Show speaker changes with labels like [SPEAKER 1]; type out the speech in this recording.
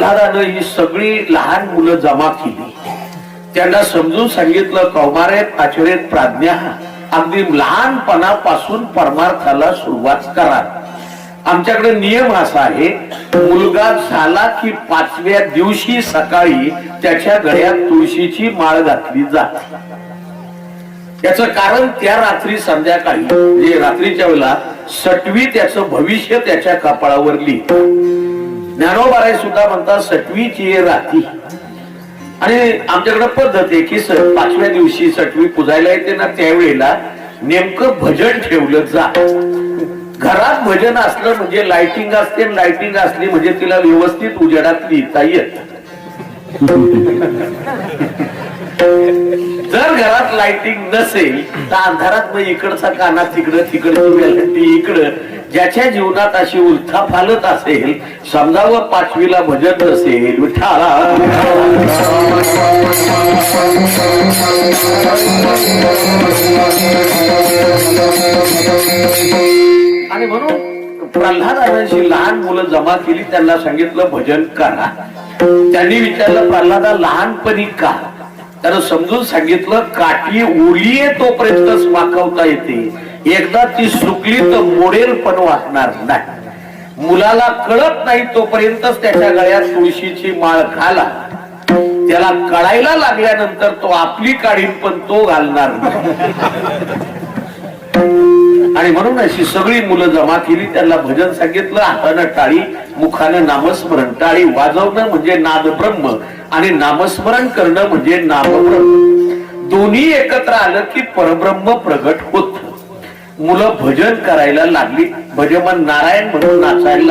[SPEAKER 1] प्रल्हादानं ही सगळी लहान मुलं जमा केली. त्यांना समजून सांगितलं, कौमारेत आचरेत प्राज्ञा, अगदी लहानपणापासून परमार्थाला सुरुवात करा. आमच्याकडे नियम असा आहे, मुलगा झाला की 5व्या दिवशी सकाळी त्याच्या गळ्यात तुळशीची माळ घातली जाते. याचं कारण त्या रात्री संध्याकाळी म्हणजे रात्रीच्या वेळेला सटवी त्याचं भविष्य त्याच्या कपाळावर लिहितं. ज्ञानोबाराय सुद्धा म्हणतात सटवीची राती. आणि आमच्याकडे पद्धत आहे की 5व्या दिवशी सटवी पुजायला येते ना, त्यावेळेला नेमकं भजन ठेवलं जात. घरात भजन असलं म्हणजे लाइटिंग असते, लाइटिंग असली म्हणजे तिला व्यवस्थित उजेडात लिहिता येत. जर घरात लाइटिंग नसेल तर अंधारात मग इकडचा काना तिकडं, तिकडची इकडं. ज्याच्या जीवनात अशी उलथा फालत असेल, समजावं 5वीला भजन नसेल, विठाला आणि म्हणून प्रल्हादाची लहान मुलं जमा केली. त्यांना सांगितलं भजन करा. त्यांनी विचारलं, प्रल्हादा लहानपणी का? त्यानं समजून सांगितलं, काठी ओली आहे तोपर्यंतच वाकवता येते, एकदा ती सुकली तर मोडेल पण वाटणार नाही. मुलाला कळत नाही तोपर्यंतच त्याच्या गळ्यात तुळशीची माळ घाला. त्याला कळायला लागल्यानंतर तो आपली काढीन पण तो घालणार नाही. आणि म्हणून अशी सगळी मुलं जमा केली. त्यांना भजन सांगितलं. हातानं टाळी, मुखानं नामस्मरण. टाळी वाजवणं म्हणजे नाद ब्रह्म आणि नामस्मरण करणं म्हणजे नामब्रह्म. दोन्ही एकत्र आलं की परब्रह्म प्रगट होत. मुलं भजन करायला लागली. भजमन नारायण म्हणून नाचायला